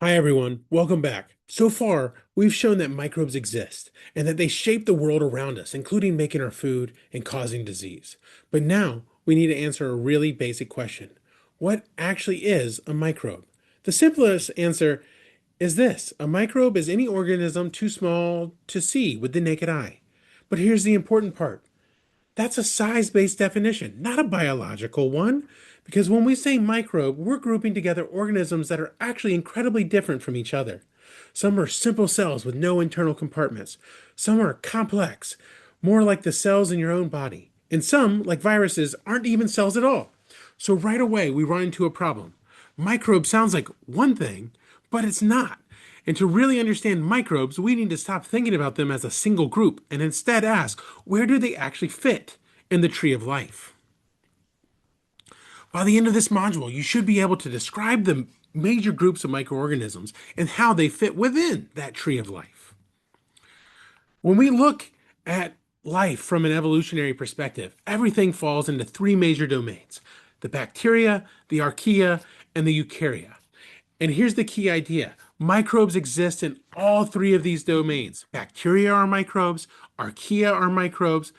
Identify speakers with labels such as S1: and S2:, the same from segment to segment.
S1: Hi, everyone. Welcome back. So far, we've shown that microbes exist and that they shape the world around us, including making our food and causing disease. But now we need to answer a really basic question. What actually is a microbe? The simplest answer is this: a microbe is any organism too small to see with the naked eye. But here's the important part. That's a size-based definition, not a biological one. Because when we say microbe, we're grouping together organisms that are actually incredibly different from each other. Some are simple cells with no internal compartments. Some are complex, more like the cells in your own body. And some, like viruses, aren't even cells at all. So right away, we run into a problem. Microbe sounds like one thing, but it's not. And to really understand microbes, we need to stop thinking about them as a single group and instead ask, where do they actually fit in the tree of life? By the end of this module, you should be able to describe the major groups of microorganisms and how they fit within that tree of life. When we look at life from an evolutionary perspective, everything falls into three major domains: the bacteria, the archaea, and the eukarya. And here's the key idea: microbes exist in all three of these domains. Bacteria are microbes, archaea are microbes,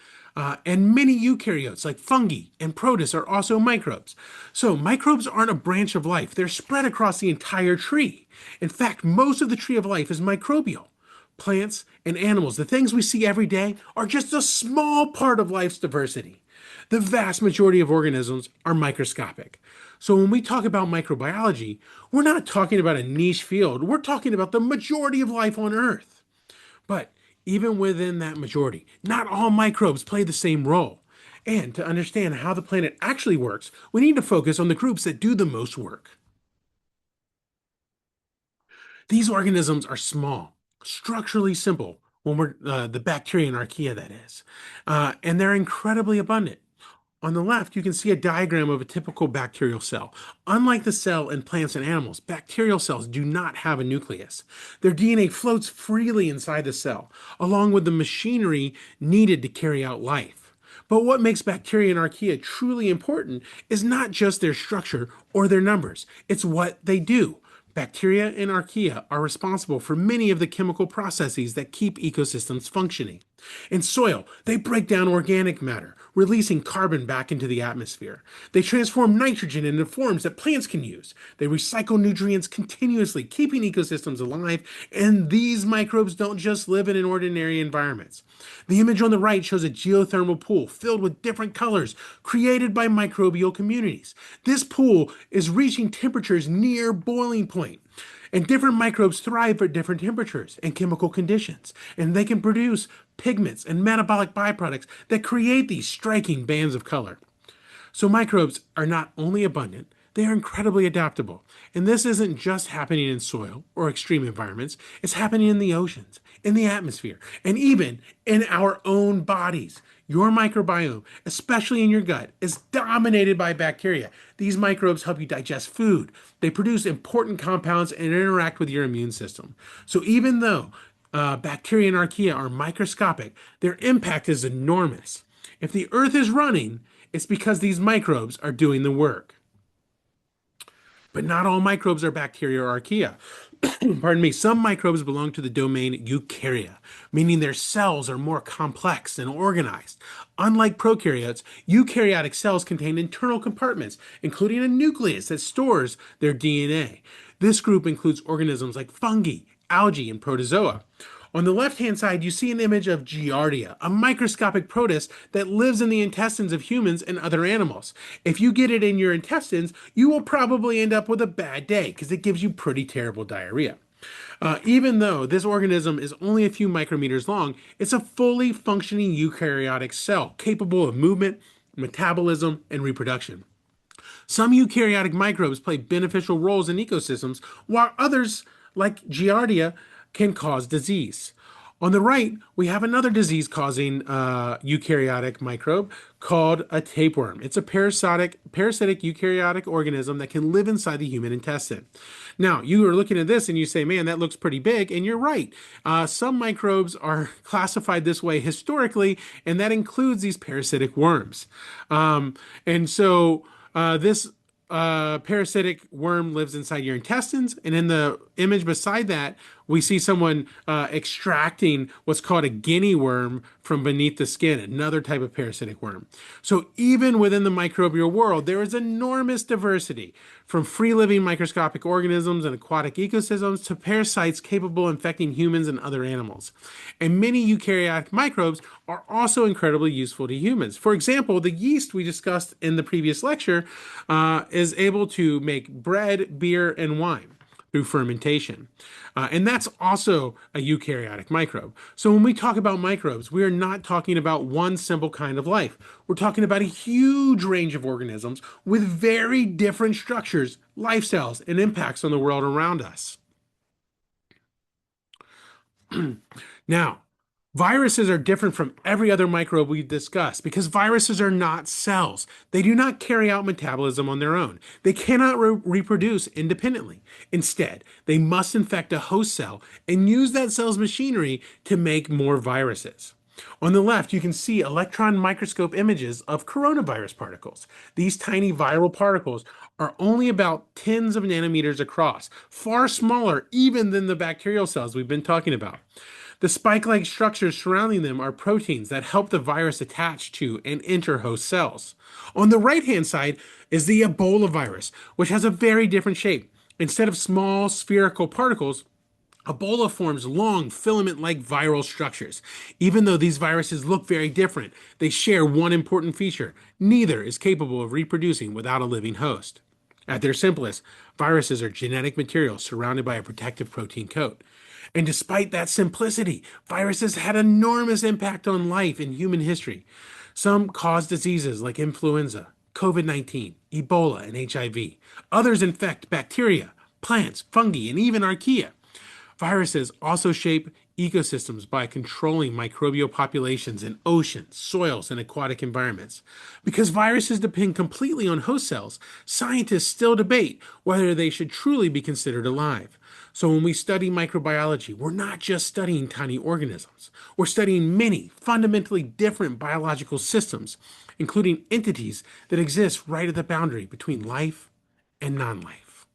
S1: and many eukaryotes like fungi and protists are also microbes. So microbes aren't a branch of life, they're spread across the entire tree. In fact, most of the tree of life is microbial. Plants and animals, the things we see every day, are just a small part of life's diversity. The vast majority of organisms are microscopic. So when we talk about microbiology, we're not talking about a niche field. We're talking about the majority of life on Earth. But even within that majority, not all microbes play the same role. And to understand how the planet actually works, we need to focus on the groups that do the most work. These organisms are small, structurally simple, when we're the bacteria and archaea, that is, and they're incredibly abundant. On the left, you can see a diagram of a typical bacterial cell. Unlike the cell in plants and animals, bacterial cells do not have a nucleus. Their DNA floats freely inside the cell, along with the machinery needed to carry out life. But what makes bacteria and archaea truly important is not just their structure or their numbers, it's what they do. Bacteria and archaea are responsible for many of the chemical processes that keep ecosystems functioning. In soil, they break down organic matter, releasing carbon back into the atmosphere. They transform nitrogen into forms that plants can use. They recycle nutrients continuously, keeping ecosystems alive. And these microbes don't just live in ordinary environments. The image on the right shows a geothermal pool filled with different colors created by microbial communities. This pool is reaching temperatures near boiling point. And different microbes thrive at different temperatures and chemical conditions, and they can produce pigments and metabolic byproducts that create these striking bands of color. So microbes are not only abundant, they are incredibly adaptable. And this isn't just happening in soil or extreme environments, it's happening in the oceans, in the atmosphere, and even in our own bodies. Your microbiome, especially in your gut, is dominated by bacteria. These microbes help you digest food. They produce important compounds and interact with your immune system. So even though bacteria and archaea are microscopic, their impact is enormous. If the earth is running, it's because these microbes are doing the work. But not all microbes are bacteria or archaea. Pardon me, some microbes belong to the domain eukarya, meaning their cells are more complex and organized. Unlike prokaryotes, eukaryotic cells contain internal compartments, including a nucleus that stores their DNA. This group includes organisms like fungi, algae, and protozoa. On the left-hand side, you see an image of Giardia, a microscopic protist that lives in the intestines of humans and other animals. If you get it in your intestines, you will probably end up with a bad day because it gives you pretty terrible diarrhea. Even though this organism is only a few micrometers long, it's a fully functioning eukaryotic cell capable of movement, metabolism, and reproduction. Some eukaryotic microbes play beneficial roles in ecosystems, while others, like Giardia, can cause disease. On the right, we have another disease-causing eukaryotic microbe called a tapeworm. It's a parasitic eukaryotic organism that can live inside the human intestine. Now, you are looking at this and you say, man, that looks pretty big, and you're right. Some microbes are classified this way historically, and that includes these parasitic worms. And so this parasitic worm lives inside your intestines. And in the image beside that, we see someone extracting what's called a guinea worm from beneath the skin, another type of parasitic worm. So even within the microbial world, there is enormous diversity, from free-living microscopic organisms and aquatic ecosystems to parasites capable of infecting humans and other animals. And many eukaryotic microbes are also incredibly useful to humans. For example, the yeast we discussed in the previous lecture is able to make bread, beer, and wine through fermentation. And that's also a eukaryotic microbe. So when we talk about microbes, we are not talking about one simple kind of life. We're talking about a huge range of organisms with very different structures, lifestyles, and impacts on the world around us. Now, viruses are different from every other microbe we discussed because viruses are not cells. They do not carry out metabolism on their own. They cannot reproduce independently. Instead, they must infect a host cell and use that cell's machinery to make more viruses. On the left, you can see electron microscope images of coronavirus particles. These tiny viral particles are only about tens of nanometers across, far smaller even than the bacterial cells we've been talking about. The spike-like structures surrounding them are proteins that help the virus attach to and enter host cells. On the right-hand side is the Ebola virus, which has a very different shape. Instead of small spherical particles, Ebola forms long filament-like viral structures. Even though these viruses look very different, they share one important feature. Neither is capable of reproducing without a living host. At their simplest, viruses are genetic material surrounded by a protective protein coat. And despite that simplicity, viruses had enormous impact on life in human history. Some cause diseases like influenza, COVID-19, Ebola, and HIV. Others infect bacteria, plants, fungi, and even archaea. Viruses also shape ecosystems by controlling microbial populations in oceans, soils, and aquatic environments. Because viruses depend completely on host cells, scientists still debate whether they should truly be considered alive. So when we study microbiology, we're not just studying tiny organisms. We're studying many fundamentally different biological systems, including entities that exist right at the boundary between life and non-life.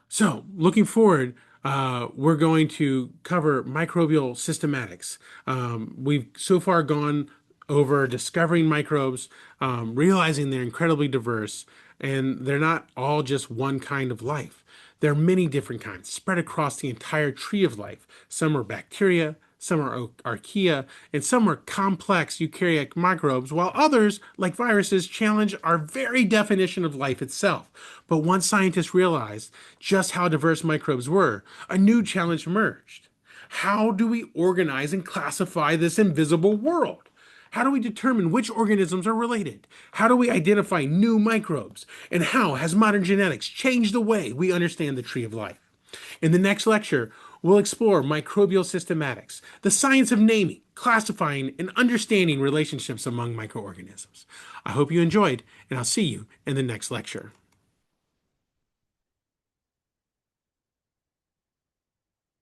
S1: So, looking forward, we're going to cover microbial systematics. We've so far gone over discovering microbes, realizing they're incredibly diverse, and they're not all just one kind of life. There are many different kinds spread across the entire tree of life. Some are bacteria, some are archaea, and some are complex eukaryotic microbes, while others, like viruses, challenge our very definition of life itself. But once scientists realized just how diverse microbes were, a new challenge emerged. How do we organize and classify this invisible world? How do we determine which organisms are related? How do we identify new microbes? And how has modern genetics changed the way we understand the tree of life? In the next lecture, we'll explore microbial systematics, the science of naming, classifying, and understanding relationships among microorganisms. I hope you enjoyed, and I'll see you in the next lecture.